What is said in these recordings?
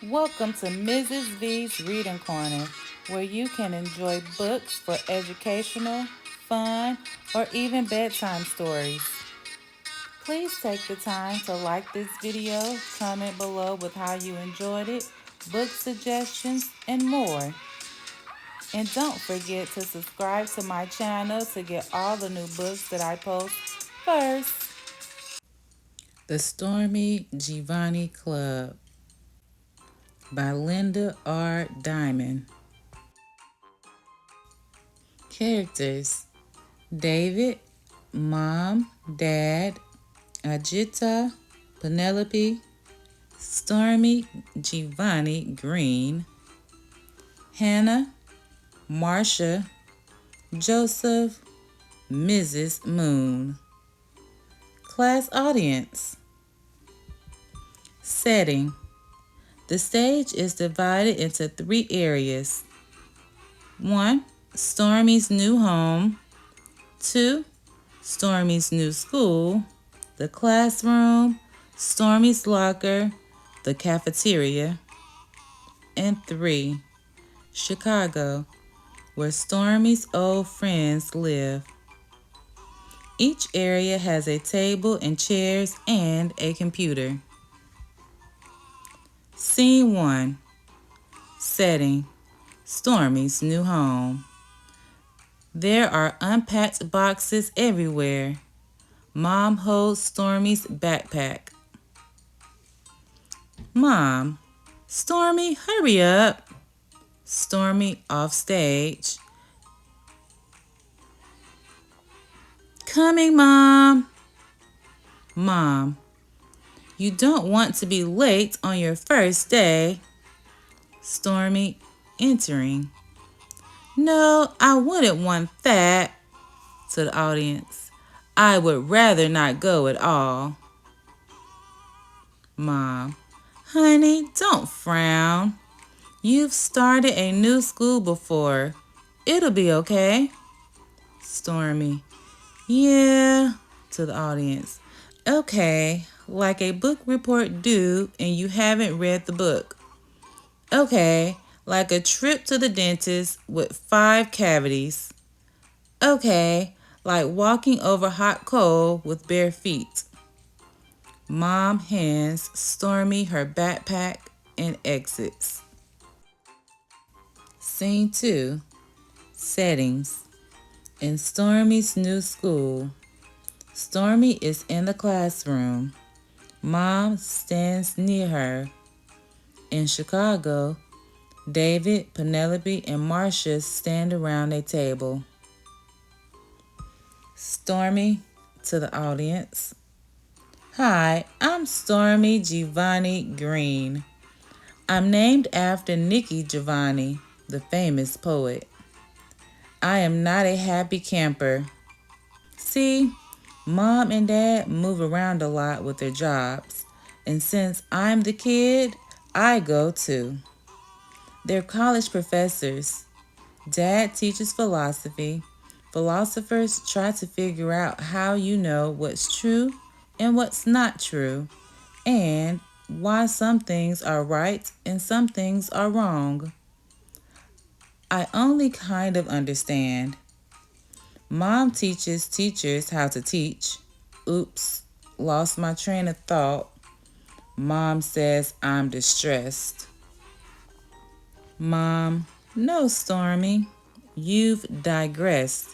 Welcome to Mrs. V's Reading Corner, where you can enjoy books for educational, fun, or even bedtime stories. Please take the time to like this video, comment below with how you enjoyed it, book suggestions, and more. And don't forget to subscribe to my channel to get all the new books that I post first. The Stormi Giovanni Club by Linda R. Diamond. Characters: David, Mom, Dad, Ajita, Penelope, Stormi Giovanni Green, Hannah, Marcia, Joseph, Mrs. Moon. Class audience. Setting: the stage is divided into 3 areas. 1. Stormi's new home. 2. Stormi's new school. The classroom, Stormi's locker, the cafeteria. And 3. Chicago, where Stormi's old friends live. Each area has a table and chairs and a computer. Scene 1. Setting: Stormi's new home. There are unpacked boxes everywhere. Mom holds Stormi's backpack. Mom: Stormi, hurry up. Stormi off stage. Coming, Mom. Mom: you don't want to be late on your first day. Stormi entering. No, I wouldn't want that. To the audience: I would rather not go at all. Mom: honey, don't frown. You've started a new school before. It'll be okay. Stormi: yeah. To the audience: okay, like a book report due and you haven't read the book. Okay, like a trip to the dentist with 5 cavities. Okay, like walking over hot coal with bare feet. Mom hands Stormi her backpack and exits. Scene 2. Settings: in Stormi's new school. Stormi is in the classroom. Mom stands near her. In Chicago, David, Penelope, and Marcia stand around a table. Stormi to the audience: hi, I'm Stormi Giovanni Green. I'm named after Nicky Giovanni, the famous poet. I am not a happy camper. See, Mom and Dad move around a lot with their jobs, and since I'm the kid, I go too. They're college professors. Dad teaches philosophy. Philosophers try to figure out how you know what's true and what's not true, and why some things are right and some things are wrong. I only kind of understand. Mom teaches teachers how to teach. Oops, lost my train of thought. Mom says I'm distressed. Mom: no, Stormi, you've digressed.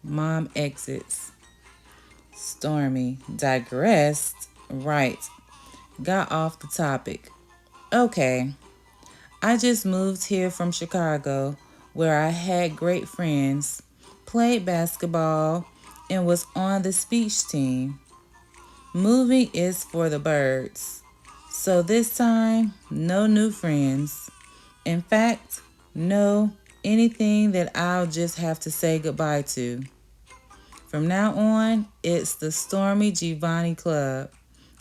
Mom exits. Stormi: digressed? Right. Got off the topic. Okay. I just moved here from Chicago, where I had great friends, played basketball, and was on the speech team. Moving is for the birds. So this time, no new friends. In fact, no anything that I'll just have to say goodbye to. From now on, it's the Stormi Giovanni Club,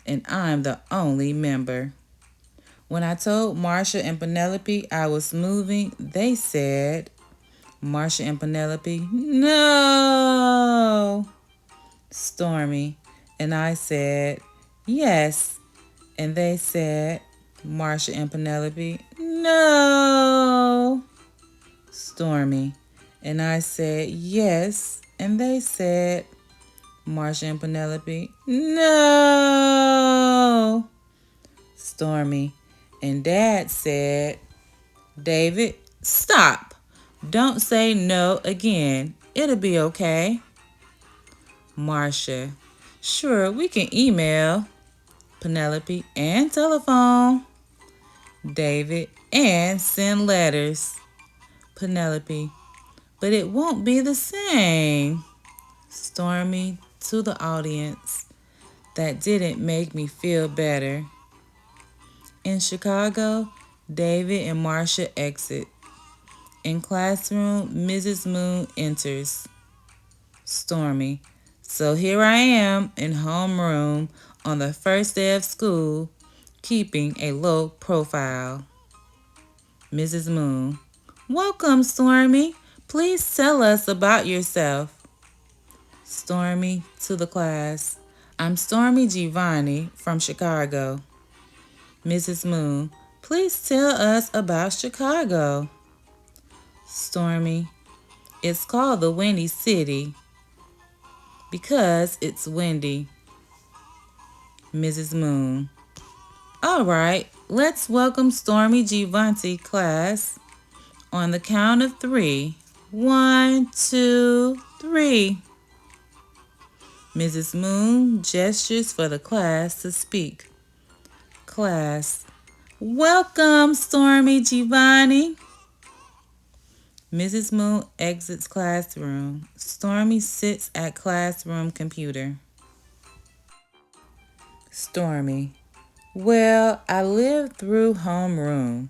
and I'm the only member. When I told Marcia and Penelope I was moving, they said, Marcia and Penelope: no. Stormi and I said, yes. And they said, Marcia and Penelope. No. Stormi. And I said yes. And they said, Marcia and Penelope. No. Stormi. And Dad said, David, stop. Don't say no again. It'll be okay. Marcia. Sure, we can email. Penelope. And telephone. David. And send letters. Penelope. But it won't be the same. Stormi to the audience. That didn't make me feel better. In Chicago, David and Marcia exit. In classroom, Mrs. Moon enters. Stormi. So here I am in homeroom on the first day of school, keeping a low profile. Mrs. Moon. Welcome, Stormi. Please tell us about yourself. Stormi to the class. I'm Stormi Giovanni from Chicago. Mrs. Moon. Please tell us about Chicago. Stormi. It's called the Windy City because it's windy. Mrs. Moon. All right, let's welcome Stormi Giovanni class on the count of 3. 1, 2, 3. Mrs. Moon gestures for the class to speak. Class. Welcome, Stormi Giovanni. Mrs. Moon exits classroom. Stormi sits at classroom computer. Stormi. Well, I lived through homeroom.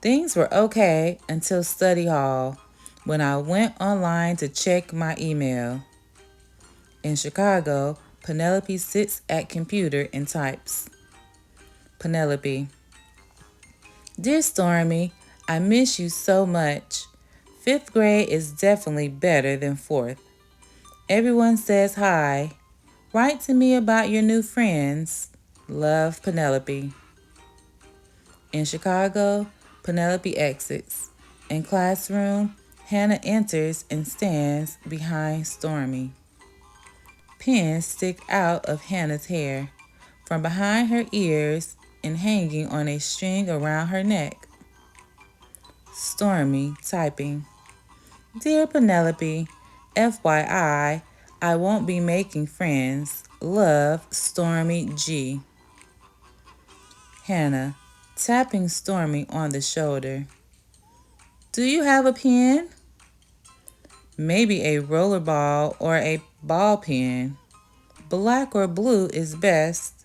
Things were okay until study hall when I went online to check my email. In Chicago, Penelope sits at computer and types. Penelope. Dear Stormi, I miss you so much. 5th grade is definitely better than 4th. Everyone says hi. Write to me about your new friends. Love, Penelope. In Chicago, Penelope exits. In classroom, Hannah enters and stands behind Stormi. Pins stick out of Hannah's hair, from behind her ears and hanging on a string around her neck. Stormi typing. Dear Penelope, FYI, I won't be making friends. Love, Stormi G. Hannah tapping Stormi on the shoulder. Do you have a pen? Maybe a rollerball or a ball pen. Black or blue is best.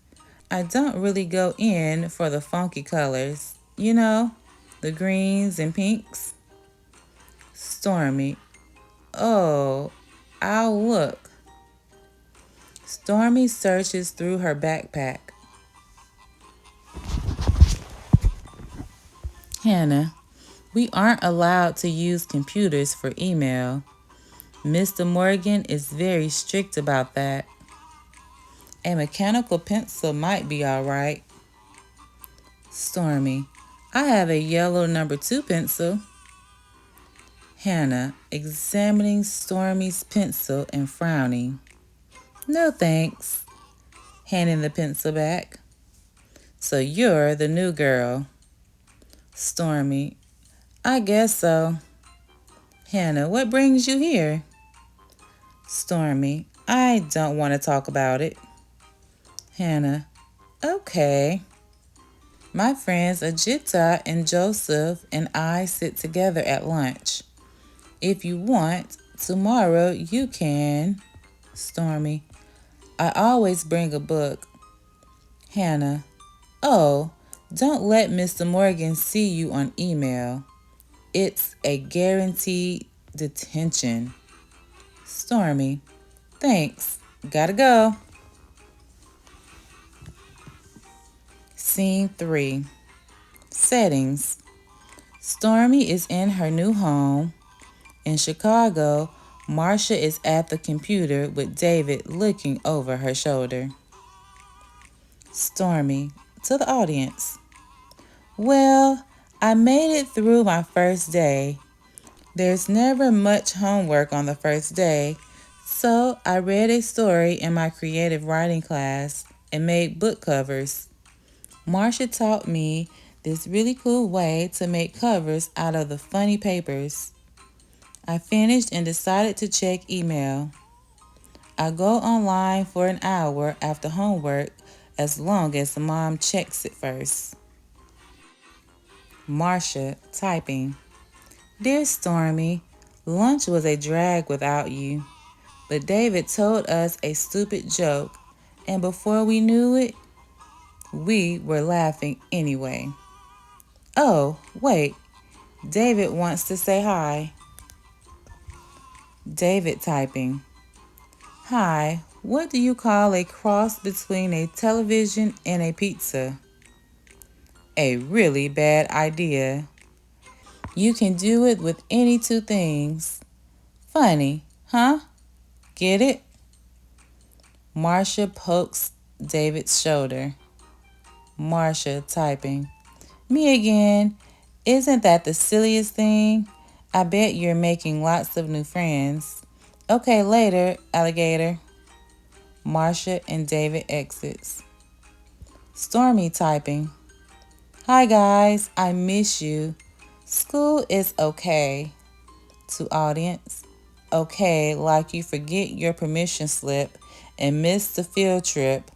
I don't really go in for the funky colors. You know, the greens and pinks. Stormi. Oh, I'll look. Stormi searches through her backpack. Hannah. We aren't allowed to use computers for email. Mr. Morgan is very strict about that. A mechanical pencil might be all right. Stormi. I have a yellow number 2 pencil. Hannah, examining Stormi's pencil and frowning. No thanks. Handing the pencil back. So you're the new girl. Stormi. I guess so. Hannah, what brings you here? Stormi. I don't want to talk about it. Hannah. Okay. My friends Ajita and Joseph and I sit together at lunch. If you want, tomorrow you can. Stormi. I always bring a book. Hannah. Oh, don't let Mr. Morgan see you on email. It's a guaranteed detention. Stormi. Thanks. Gotta go. Scene 3. Settings. Stormi is in her new home. In Chicago, Marcia is at the computer with David looking over her shoulder. Stormi to the audience. Well, I made it through my first day. There's never much homework on the first day, so I read a story in my creative writing class and made book covers. Marcia taught me this really cool way to make covers out of the funny papers. I finished and decided to check email. I go online for an hour after homework as long as the mom checks it first. Marcia typing. Dear Stormy, lunch was a drag without you, but David told us a stupid joke, and before we knew it, we were laughing anyway. Oh, wait, David wants to say hi. David typing. Hi, what do you call a cross between a television and a pizza? A really bad idea. You can do it with any two things. Funny, huh? Get it? Marcia pokes David's shoulder. Marcia typing. Me again. Isn't that the silliest thing? I bet you're making lots of new friends. Okay, later, alligator. Marcia and David exits. Stormy typing. Hi guys, I miss you. School is okay. To audience. Okay, like you forget your permission slip and miss the field trip.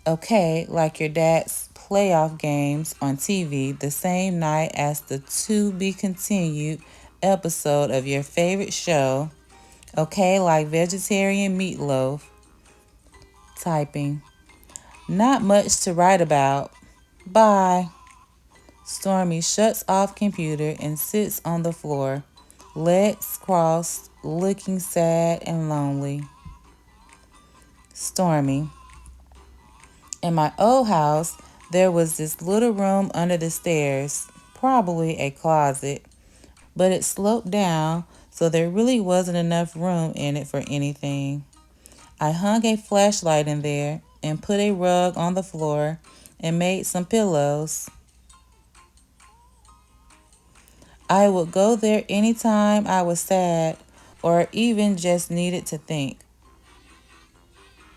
Okay, like your dad's playoff games on TV the same night as the to be continued episode of your favorite show. Okay, like vegetarian meatloaf. Typing. Not much to write about. Bye. Stormy shuts off computer and sits on the floor, legs crossed, looking sad and lonely. Stormy. In my old house, there was this little room under the stairs, probably a closet, but it sloped down, so there really wasn't enough room in it for anything. I hung a flashlight in there and put a rug on the floor and made some pillows. I would go there anytime I was sad or even just needed to think.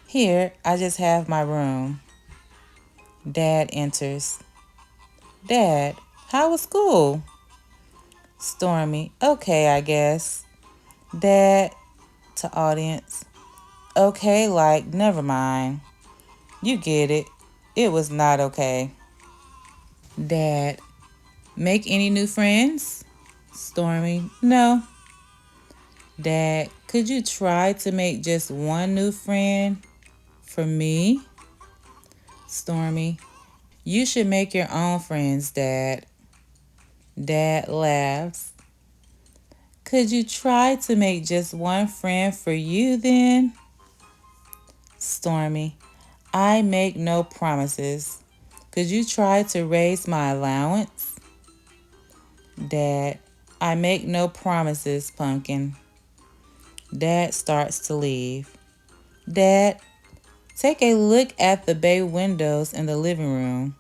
Here, I just have my room. Dad enters. Dad, how was school? Stormy, okay, I guess. Dad, to audience, okay, like, never mind. You get it. It was not okay. Dad, make any new friends? Stormy, no. Dad, could you try to make just one new friend for me? Stormy, you should make your own friends, Dad. Dad laughs. Could you try to make just one friend for you then? Stormy, I make no promises. Could you try to raise my allowance? Dad, I make no promises, Pumpkin. Dad starts to leave. Dad, take a look at the bay windows in the living room.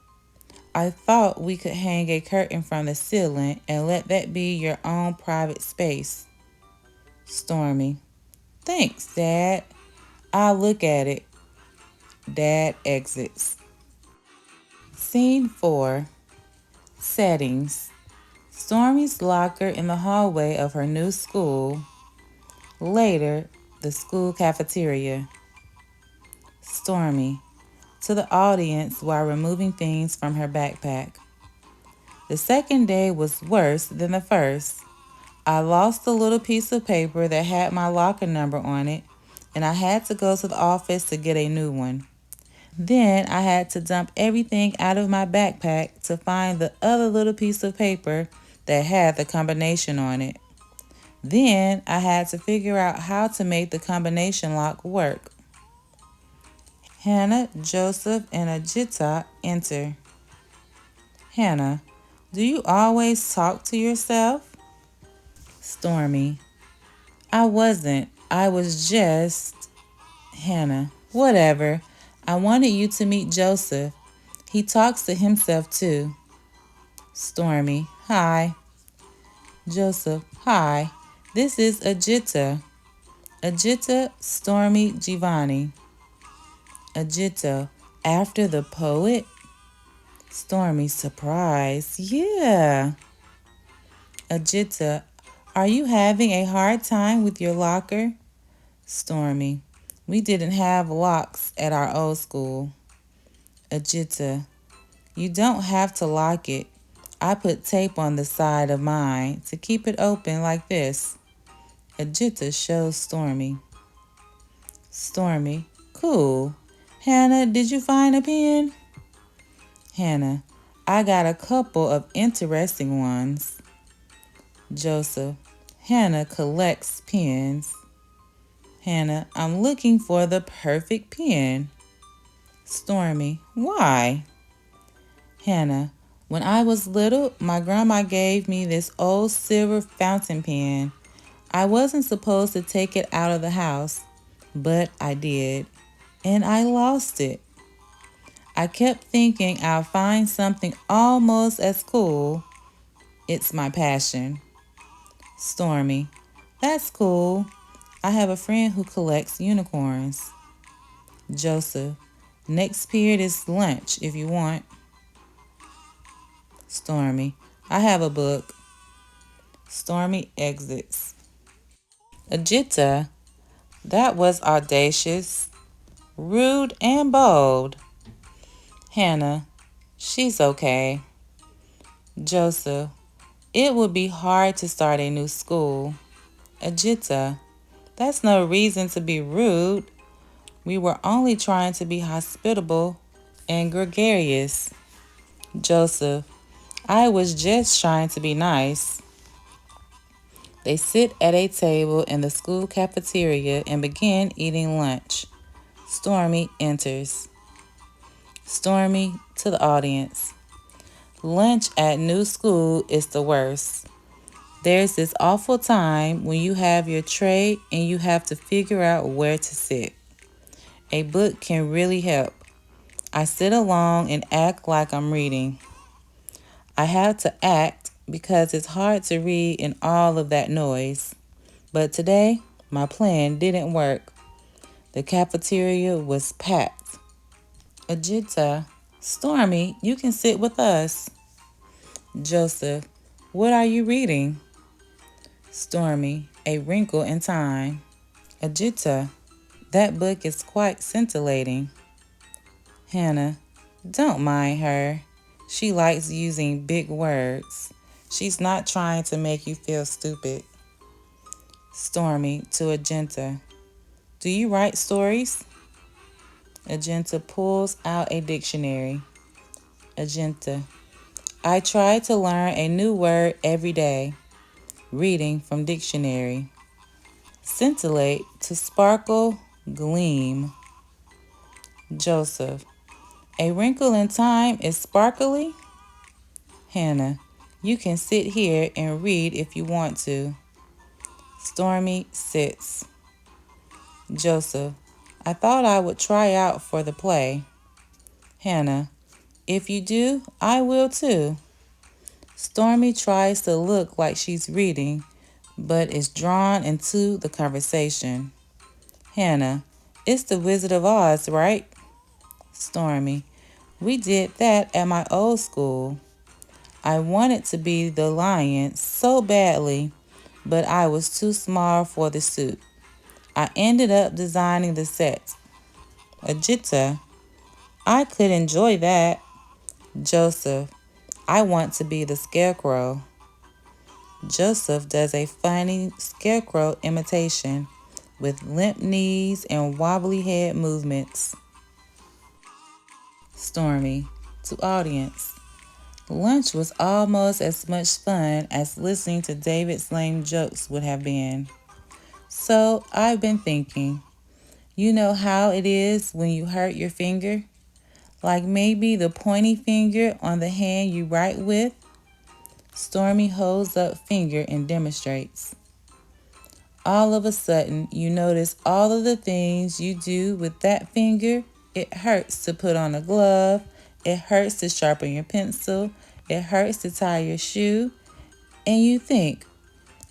I thought we could hang a curtain from the ceiling and let that be your own private space. Stormy, thanks, Dad. I'll look at it. Dad exits. Scene 4. Settings. Stormy's locker in the hallway of her new school. Later, the school cafeteria. Stormy, to the audience while removing things from her backpack. The second day was worse than the first. I lost the little piece of paper that had my locker number on it, and I had to go to the office to get a new one. Then I had to dump everything out of my backpack to find the other little piece of paper that had the combination on it. Then I had to figure out how to make the combination lock work. Hannah, Joseph, and Ajita enter. Hannah, do you always talk to yourself? Stormy, I wasn't. I was just... Hannah, whatever. I wanted you to meet Joseph. He talks to himself too. Stormi, hi. Joseph, hi. This is Ajita. Ajita Stormi Giovanni. Ajita, after the poet? Stormi, surprise. Yeah. Ajita, are you having a hard time with your locker? Stormi, we didn't have locks at our old school. Ajita, you don't have to lock it. I put tape on the side of mine to keep it open like this. Ajita shows Stormi. Stormi, cool. Hannah, did you find a pen? Hannah, I got a couple of interesting ones. Joseph, Hannah collects pens. Hannah, I'm looking for the perfect pen. Stormi, why? Hannah, when I was little, my grandma gave me this old silver fountain pen. I wasn't supposed to take it out of the house, but I did, and I lost it. I kept thinking I'll find something almost as cool. It's my passion. Stormi, that's cool. I have a friend who collects unicorns. Joseph, next period is lunch if you want. Stormi, I have a book. Stormi exits. Ajita, that was audacious, rude, and bold. Hannah, she's okay. Joseph, it would be hard to start a new school. Ajita, that's no reason to be rude. We were only trying to be hospitable and gregarious. Joseph, I was just trying to be nice. They sit at a table in the school cafeteria and begin eating lunch. Stormi enters. Stormi to the audience. Lunch at new school is the worst. There's this awful time when you have your tray and you have to figure out where to sit. A book can really help. I sit along and act like I'm reading. I have to act because it's hard to read in all of that noise. But today, my plan didn't work. The cafeteria was packed. Ajita, Stormi, you can sit with us. Joseph, what are you reading? Stormi, A Wrinkle in Time. Ajita, that book is quite scintillating. Hannah, don't mind her. She likes using big words. She's not trying to make you feel stupid. Stormi to Ajita, do you write stories? Ajita pulls out a dictionary. Ajita, I try to learn a new word every day. Reading from dictionary. Scintillate to sparkle, gleam. Joseph, A Wrinkle in Time is sparkly? Hannah, you can sit here and read if you want to. Stormi sits. Joseph, I thought I would try out for the play. Hannah, if you do, I will too. Stormi tries to look like she's reading, but is drawn into the conversation. Hannah, it's the Wizard of Oz, right? Stormi, we did that at my old school. I wanted to be the lion so badly, but I was too small for the suit. I ended up designing the set. Ajita, I could enjoy that. Joseph, I want to be the scarecrow. Joseph does a funny scarecrow imitation with limp knees and wobbly head movements. Stormi to audience. Lunch was almost as much fun as listening to David's lame jokes would have been. So I've been thinking, you know how it is when you hurt your finger? Like maybe the pointy finger on the hand you write with? Stormi holds up finger and demonstrates. All of a sudden, you notice all of the things you do with that finger. It hurts to put on a glove. It hurts to sharpen your pencil. It hurts to tie your shoe, and you think,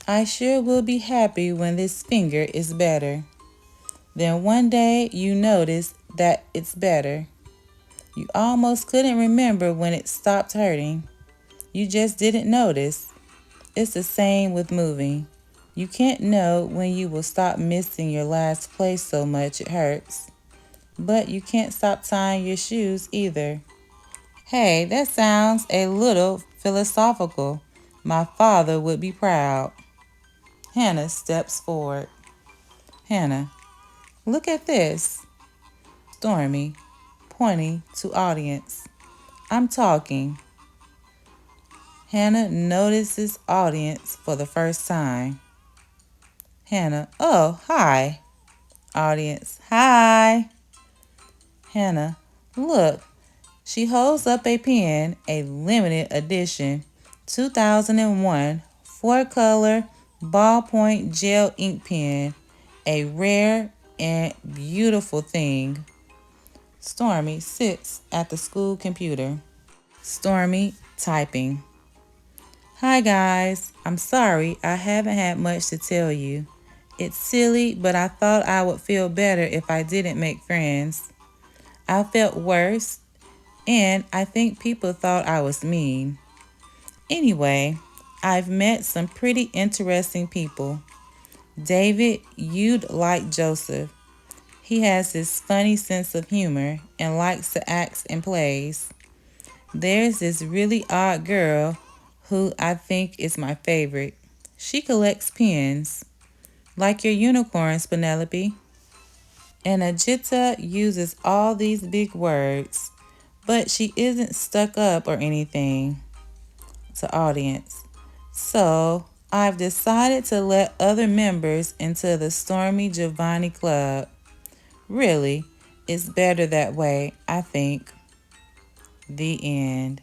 I sure will be happy when this finger is better. Then one day you notice that it's better. You almost couldn't remember when it stopped hurting. You just didn't notice. It's the same with moving. You can't know when you will stop missing your last place so much it hurts. But you can't stop tying your shoes either. Hey, that sounds a little philosophical. My father would be proud. Hannah steps forward. Hannah, look at this. Stormi, pointing to audience. I'm talking. Hannah notices audience for the first time. Hannah, oh, hi. Audience, hi. Hannah, look. She holds up a pen, a limited edition 2001 four-color ballpoint gel ink pen, a rare and beautiful thing. Stormi sits at the school computer. Stormi typing. Hi guys, I'm sorry I haven't had much to tell you. It's silly, but I thought I would feel better if I didn't make friends. I felt worse, and I think people thought I was mean. Anyway, I've met some pretty interesting people. David, you'd like Joseph. He has this funny sense of humor and likes to act in plays. There's this really odd girl who I think is my favorite. She collects pens, like your unicorns, Penelope. And Ajita uses all these big words, but she isn't stuck up or anything. To audience. So I've decided to let other members into the Stormi Giovanni Club. Really, it's better that way, I think. The end.